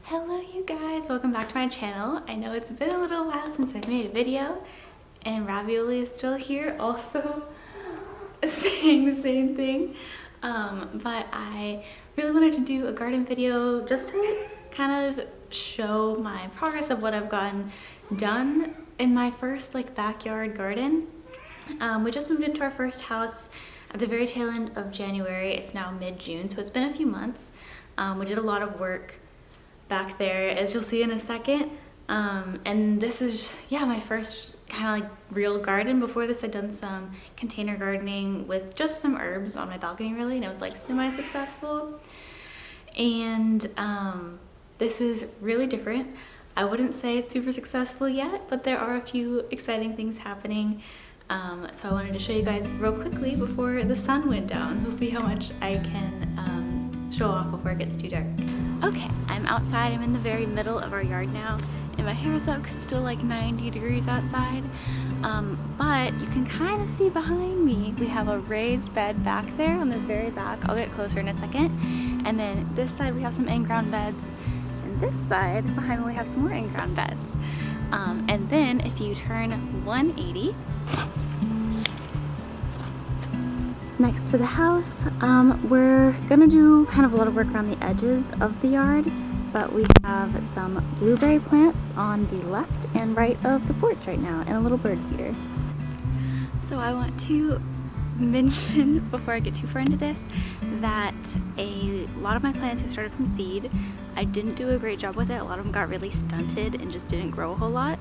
Hello you guys, welcome back to my channel. I know it's been a little while since I've made a video and Ravioli is still here also saying the same thing. But I really wanted to do a garden video just to kind of show my progress of what I've gotten done in my first backyard garden. We just moved into our first house at the very tail end of January. It's now mid-June, so it's been a few months. We did a lot of work back there, as you'll see in a second. And this is, my first kind of real garden. Before this, I'd done some container gardening with just some herbs on my balcony really, and it was semi-successful. And this is really different. I wouldn't say it's super successful yet, but there are a few exciting things happening. So I wanted to show you guys real quickly before the sun went down. So we'll see how much I can show off before it gets too dark. Okay, I'm outside. I'm in the very middle of our yard now, and my hair is up because it's still 90 degrees outside. But you can kind of see behind me, we have a raised bed back there on the very back. I'll get closer in a second. And then this side we have some in-ground beds, and this side behind me we have some more in-ground beds. And then if you turn 180, next to the house, we're gonna do kind of a lot of work around the edges of the yard, but we have some blueberry plants on the left and right of the porch right now, and a little bird feeder. So I want to mention, before I get too far into this, that a lot of my plants I started from seed. I didn't do a great job with it. A lot of them got really stunted and just didn't grow a whole lot.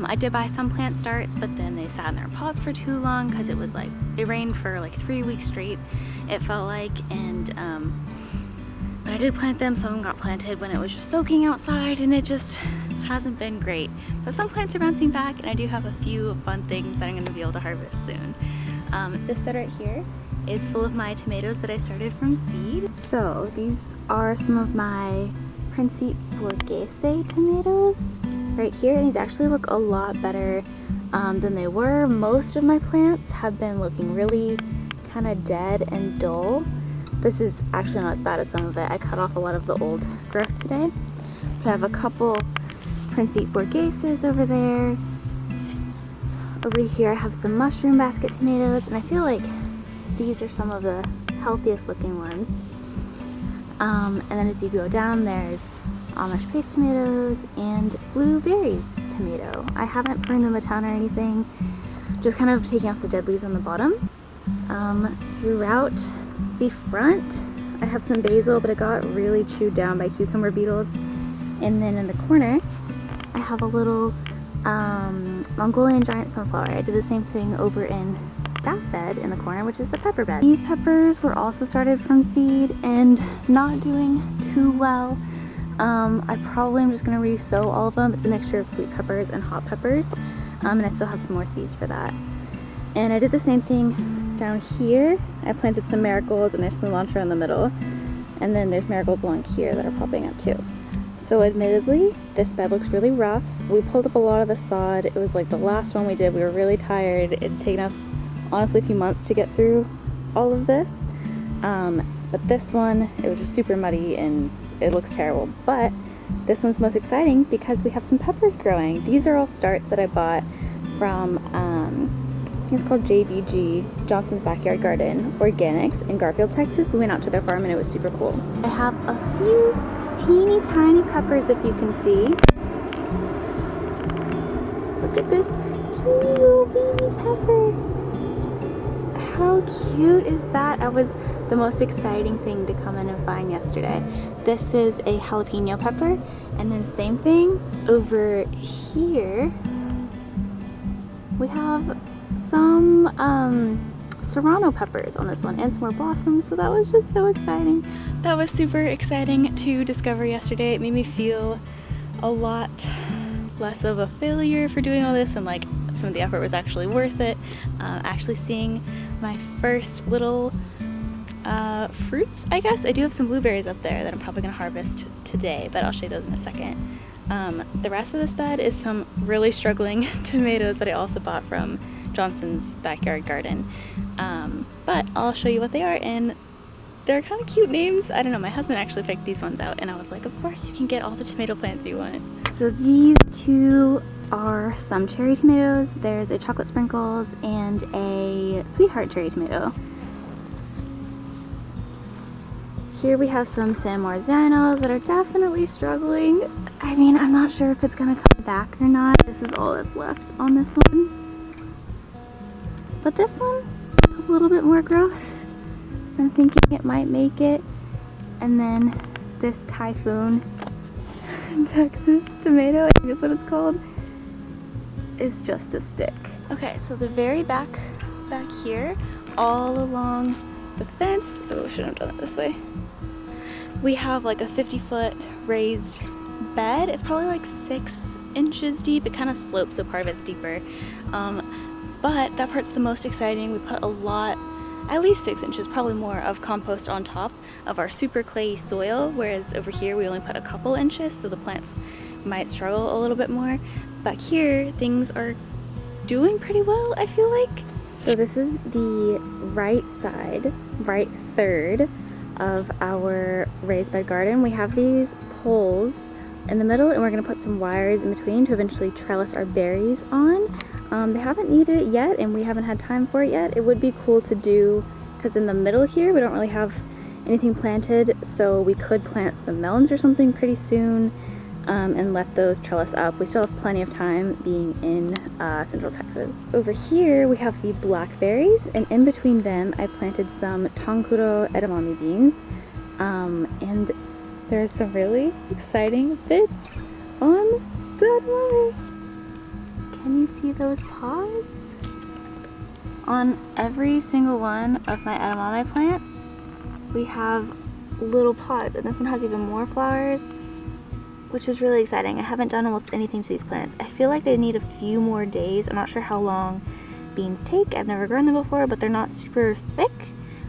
I did buy some plant starts, but then they sat in their pots for too long because it was it rained for 3 weeks straight, it felt like. And when I did plant them, some of them got planted when it was just soaking outside, and it just hasn't been great. But some plants are bouncing back, and I do have a few fun things that I'm going to be able to harvest soon. This bed right here is full of my tomatoes that I started from seed. So these are some of my Principe Borghese tomatoes right here. These actually look a lot better than they were. Most of my plants have been looking really kind of dead and dull. This is actually not as bad as some of it. I cut off a lot of the old growth today. But I have a couple Principe Borgheses over there. Over here I have some mushroom basket tomatoes, and I feel like these are some of the healthiest looking ones. And then as you go down, there's Amish paste tomatoes and blueberries tomato. I haven't pruned them a ton or anything, just kind of taking off the dead leaves on the bottom. Throughout the front I have some basil, but it got really chewed down by cucumber beetles. And then in the corner I have a little Mongolian giant sunflower. I did the same thing over in that bed in the corner, which is the pepper bed. These peppers were also started from seed and not doing too well. I probably am just going to re-sow all of them. It's a mixture of sweet peppers and hot peppers, and I still have some more seeds for that. And I did the same thing down here. I planted some marigolds, and there's some cilantro in the middle, and then there's marigolds along here that are popping up too. So admittedly, this bed looks really rough. We pulled up a lot of the sod. It was the last one we did. We were really tired. It had taken us honestly a few months to get through all of this. But this one, it was just super muddy and it looks terrible. But this one's most exciting because we have some peppers growing. These are all starts that I bought from, I think it's called JBG, Johnson's Backyard Garden Organics in Garfield, Texas. We went out to their farm and it was super cool. I have a few teeny tiny peppers, if you can see. Look at this teeny baby pepper. How cute is that? That was the most exciting thing to come in and find yesterday. This is a jalapeno pepper, and then same thing over here. We have some serrano peppers on this one and some more blossoms, so that was just so exciting. That was super exciting to discover yesterday. It made me feel a lot less of a failure for doing all this, and some of the effort was actually worth it. Actually seeing my first little fruits, I guess. I do have some blueberries up there that I'm probably going to harvest today, but I'll show you those in a second. The rest of this bed is some really struggling tomatoes that I also bought from Johnson's Backyard Garden. But I'll show you what they are in they're kind of cute names. I don't know, my husband actually picked these ones out and I was like, of course you can get all the tomato plants you want. So these two are some cherry tomatoes. There's a chocolate sprinkles and a sweetheart cherry tomato. Here we have some San Marzanos that are definitely struggling. I mean, I'm not sure if it's gonna come back or not. This is all that's left on this one. But this one has a little bit more growth. I'm thinking it might make it. And then this Typhoon Texas tomato, I think that's what it's called, is just a stick. Okay, so the very back here, all along the fence, oh, shouldn't have done it this way. We have like a 50-foot raised bed. It's probably like 6 inches deep. It kind of slopes, so part of it's deeper. But that part's the most exciting. We put a lot, at least 6 inches, probably more, of compost on top of our super clay soil, whereas over here we only put a couple inches, so the plants might struggle a little bit more. Back here, things are doing pretty well, I feel like. So this is the right side, right third of our raised bed garden. We have these poles in the middle and we're going to put some wires in between to eventually trellis our berries on. They haven't needed it yet and we haven't had time for it yet. It would be cool to do, because in the middle here we don't really have anything planted, so we could plant some melons or something pretty soon and let those trellis up. We still have plenty of time being in Central Texas. Over here we have the blackberries, and in between them I planted some tonkuro edamame beans, and there's some really exciting bits on that way. Can you see those pods? On every single one of my edamame plants we have little pods, and this one has even more flowers, which is really exciting. I haven't done almost anything to these plants. I feel like they need a few more days. I'm not sure how long beans take. I've never grown them before, but they're not super thick,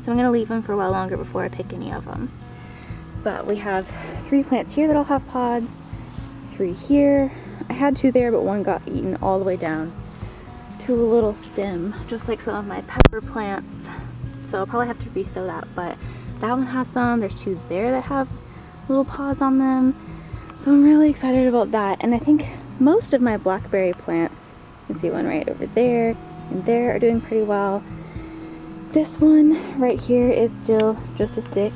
so I'm gonna leave them for a while longer before I pick any of them. But we have 3 plants here that'll have pods, 3 here. I had 2 there, but one got eaten all the way down to a little stem, just like some of my pepper plants. So I'll probably have to resow that, but that one has some. There's 2 there that have little pods on them. So I'm really excited about that. And I think most of my blackberry plants, you can see one right over there and there, are doing pretty well. This one right here is still just a stick.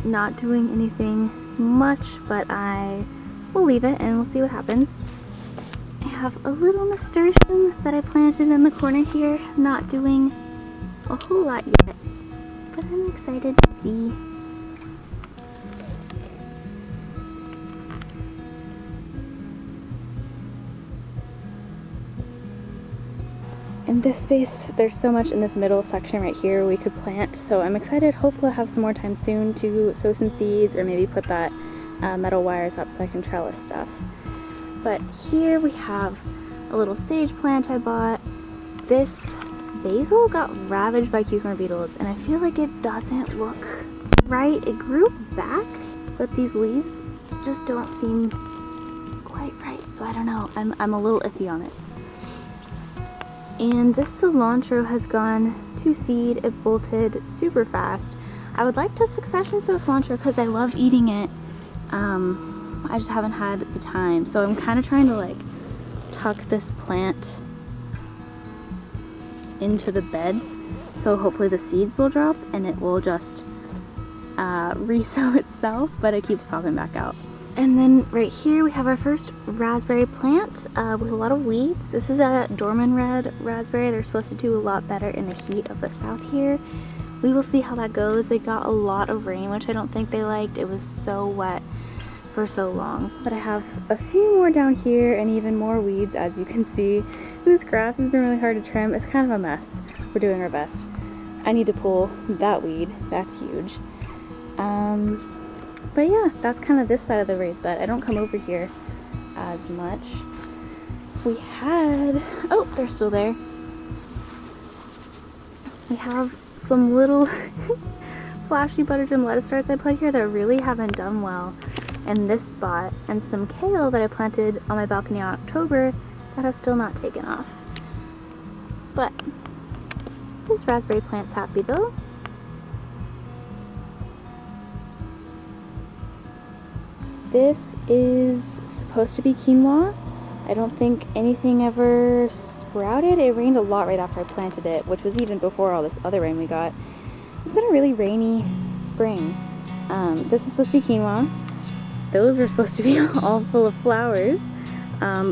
Not doing anything much, but I will leave it and we'll see what happens. I have a little nasturtium that I planted in the corner here, not doing a whole lot yet, but I'm excited to see. In this space, there's so much in this middle section right here we could plant, so I'm excited. Hopefully I'll have some more time soon to sow some seeds or maybe put that metal wires up so I can trellis stuff. But here we have a little sage plant I bought. This basil got ravaged by cucumber beetles and I feel like it doesn't look right. It grew back, but these leaves just don't seem quite right, so I don't know. I'm a little iffy on it. And this cilantro has gone to seed. It bolted super fast. I would like to succession sow cilantro because I love eating it. I just haven't had the time. So I'm kind of trying to like tuck this plant into the bed. So hopefully the seeds will drop and it will just resow itself, but it keeps popping back out. And then right here we have our first raspberry plant with a lot of weeds. This is a Dorman red raspberry. They're supposed to do a lot better in the heat of the south here. We will see how that goes. They got a lot of rain, which I don't think they liked. It was so wet for so long. But I have a few more down here and even more weeds, as you can see. This grass has been really hard to trim. It's kind of a mess. We're doing our best. I need to pull that weed. That's huge. But yeah, that's kind of this side of the raised bed. I don't come over here as much. We had, oh, they're still there. We have some little flashy buttergem lettuce starts I put here that really haven't done well in this spot, and some kale that I planted on my balcony in October that has still not taken off. But this raspberry plant's happy though. This is supposed to be quinoa. I don't think anything ever sprouted. It rained a lot right after I planted it, which was even before all this other rain we got. It's been a really rainy spring. This is supposed to be quinoa. Those were supposed to be all full of flowers.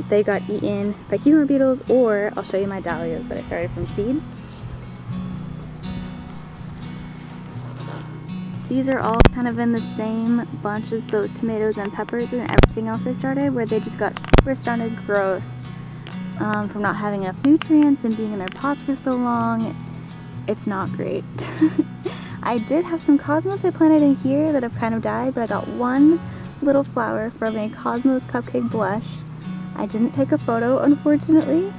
They got eaten by cucumber beetles, or I'll show you my dahlias that I started from seed. These are all kind of in the same bunch as those tomatoes and peppers and everything else I started, where they just got super stunted growth from not having enough nutrients and being in their pots for so long. It's not great. I did have some cosmos I planted in here that have kind of died, but I got one little flower from a cosmos cupcake blush. I didn't take a photo, unfortunately,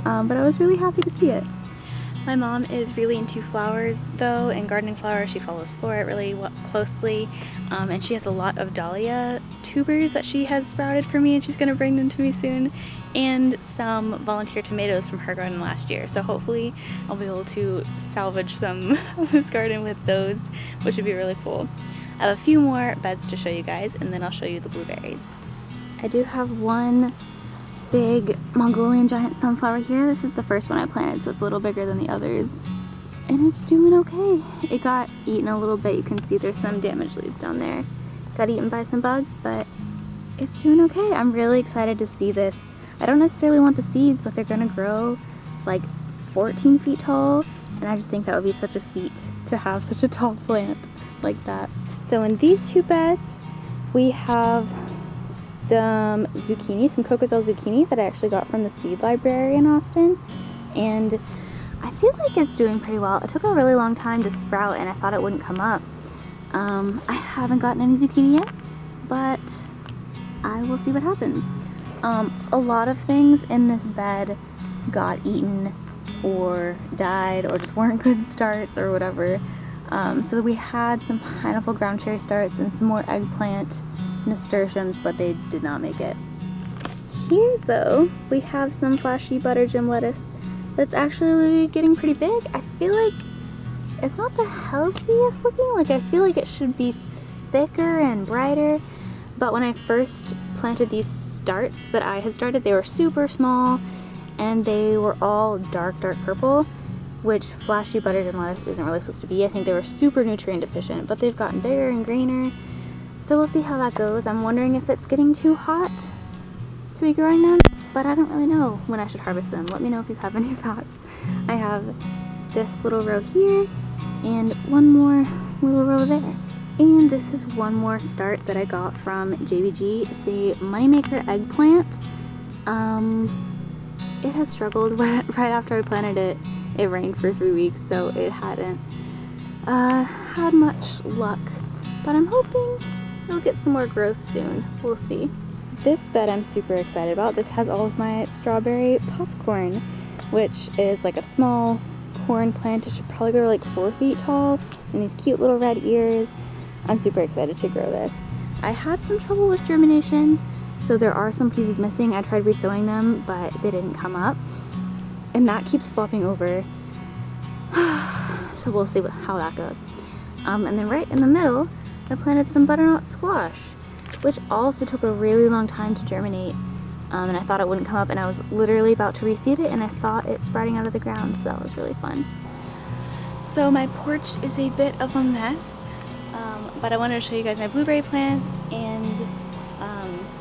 but I was really happy to see it. My mom is really into flowers though, and gardening flowers. She follows Flora really closely, and she has a lot of dahlia tubers that she has sprouted for me, and she's gonna bring them to me soon, and some volunteer tomatoes from her garden last year. So hopefully I'll be able to salvage some of this garden with those, which would be really cool. I have a few more beds to show you guys, and then I'll show you the blueberries. I do have one big Mongolian giant sunflower here. This is the first one I planted, so it's a little bigger than the others. And it's doing okay. It got eaten a little bit. You can see there's some damaged leaves down there. Got eaten by some bugs, but it's doing okay. I'm really excited to see this. I don't necessarily want the seeds, but they're gonna grow like 14 feet tall, and I just think that would be such a feat to have such a tall plant like that. So in these two beds, we have some zucchini, some Cocoselle zucchini that I actually got from the seed library in Austin, and I feel like it's doing pretty well. It took a really long time to sprout, and I thought it wouldn't come up. I haven't gotten any zucchini yet, but I will see what happens. A lot of things in this bed got eaten or died or just weren't good starts or whatever. So we had some pineapple ground cherry starts and some more eggplant nasturtiums, but they did not make it. Here though, we have some flashy butter gem lettuce that's actually getting pretty big. I feel like it's not the healthiest looking. Like, I feel like it should be thicker and brighter, but when I first planted these starts that I had started, they were super small and they were all dark purple, which flashy butter gem lettuce isn't really supposed to be. I think they were super nutrient deficient, but they've gotten bigger and greener. So we'll see how that goes. I'm wondering if it's getting too hot to be growing them, but I don't really know when I should harvest them. Let me know if you have any thoughts. I have this little row here and one more little row there. And this is one more start that I got from JBG. It's a moneymaker eggplant. It has struggled right after I planted it. It rained for 3 weeks, so it hadn't had much luck, but I'm hoping it'll get some more growth soon. We'll see. This bed I'm super excited about. This has all of my strawberry popcorn, which is like a small corn plant. It should probably grow like 4 feet tall, and these cute little red ears. I'm super excited to grow this. I had some trouble with germination, so there are some pieces missing. I tried resowing them, but they didn't come up, and that keeps flopping over. So we'll see how that goes. And then right in the middle, I planted some butternut squash, which also took a really long time to germinate, and I thought it wouldn't come up, and I was literally about to reseed it, and I saw it sprouting out of the ground, so that was really fun. So my porch is a bit of a mess, but I wanted to show you guys my blueberry plants and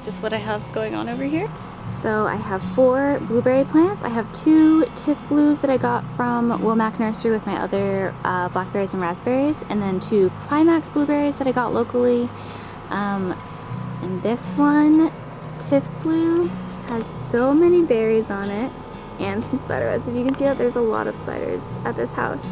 just what I have going on over here. So I have 4 blueberry plants. I have 2 Tiff Blues that I got from Womack Nursery with my other blackberries and raspberries, and then 2 Climax blueberries that I got locally. And this one, Tiff Blue, has so many berries on it and some spider webs. If you can see that, there's a lot of spiders at this house.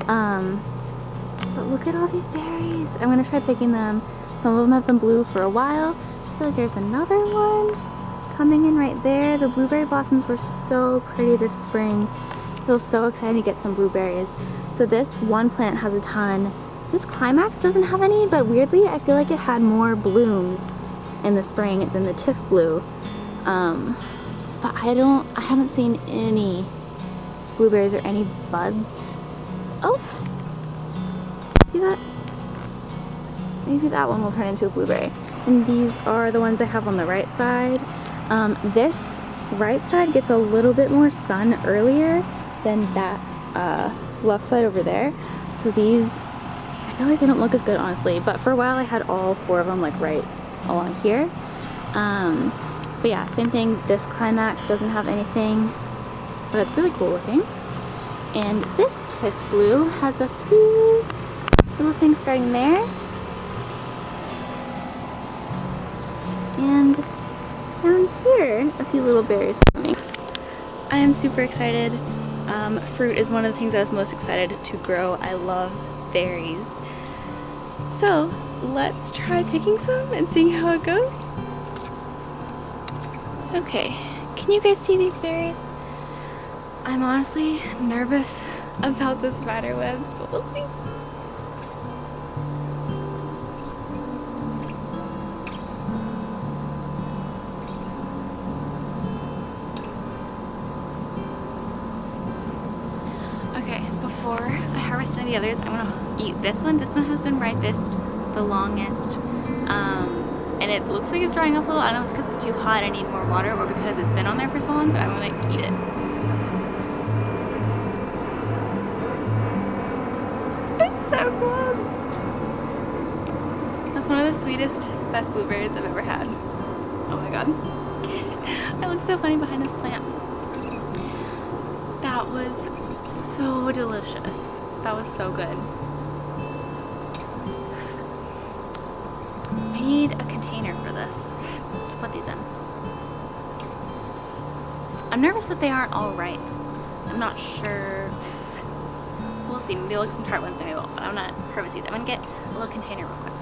But look at all these berries. I'm gonna try picking them. Some of them have been blue for a while. I feel like there's another one coming in right there. The blueberry blossoms were so pretty this spring. I feel so excited to get some blueberries. So this one plant has a ton. This Climax doesn't have any, but weirdly I feel like it had more blooms in the spring than the Tiff Blue. But I haven't seen any blueberries or any buds. Oh, see that? maybe that one will turn into a blueberry. And these are the ones I have on the right side. This right side gets a little bit more sun earlier than that left side over there. So these, I feel like they don't look as good, honestly. But for a while I had all 4 of them like right along here. But yeah, same thing. This climax doesn't have anything, but it's really cool looking. And this Tiff Blue has a few little things starting there. And down here, a few little berries forming. I am super excited. Fruit is one of the things I was most excited to grow. I love berries. So let's try picking some and seeing how it goes. Okay, can you guys see these berries? I'm honestly nervous about the spider webs, but we'll see. Okay, before I harvest any of the others, I'm gonna eat this one. This one has been ripest the longest. And it looks like it's drying up a little. I don't know if it's because it's too hot, I need more water, or because it's been on there for so long, but I'm gonna eat it. It's so good! That's one of the sweetest, best blueberries I've ever had. Oh my god. I look so funny behind this plant. That was so delicious. That was so good. I need a container for this to put these in. I'm nervous that they aren't all right. I'm not sure. We'll see. Maybe we'll get some tart ones, maybe we'll, but I'm not harvest these. I'm gonna get a little container real quick.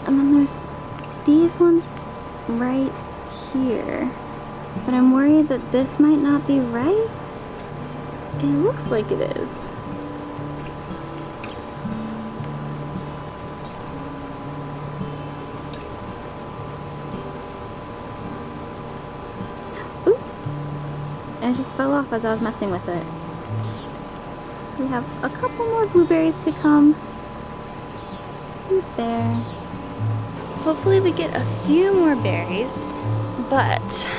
And then there's these ones right here. But I'm worried that this might not be right. It looks like it is. Ooh! And it just fell off as I was messing with it. So we have a couple more blueberries to come. Right there. Hopefully we get a few more berries, but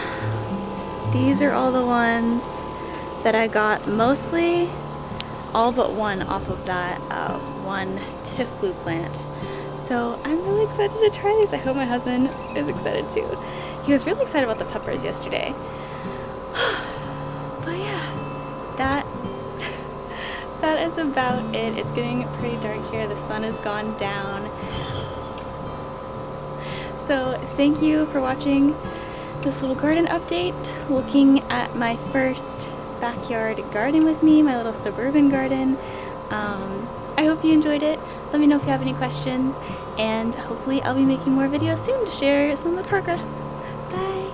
these are all the ones that I got, mostly all but one off of that one Tiff Blue plant. So I'm really excited to try these. I hope my husband is excited too. He was really excited about the peppers yesterday. But yeah, that is about it. It's getting pretty dark here. The sun has gone down. So thank you for watching this little garden update, looking at my first backyard garden with me, my little suburban garden. I hope you enjoyed it. Let me know if you have any questions, and hopefully I'll be making more videos soon to share some of the progress. Bye!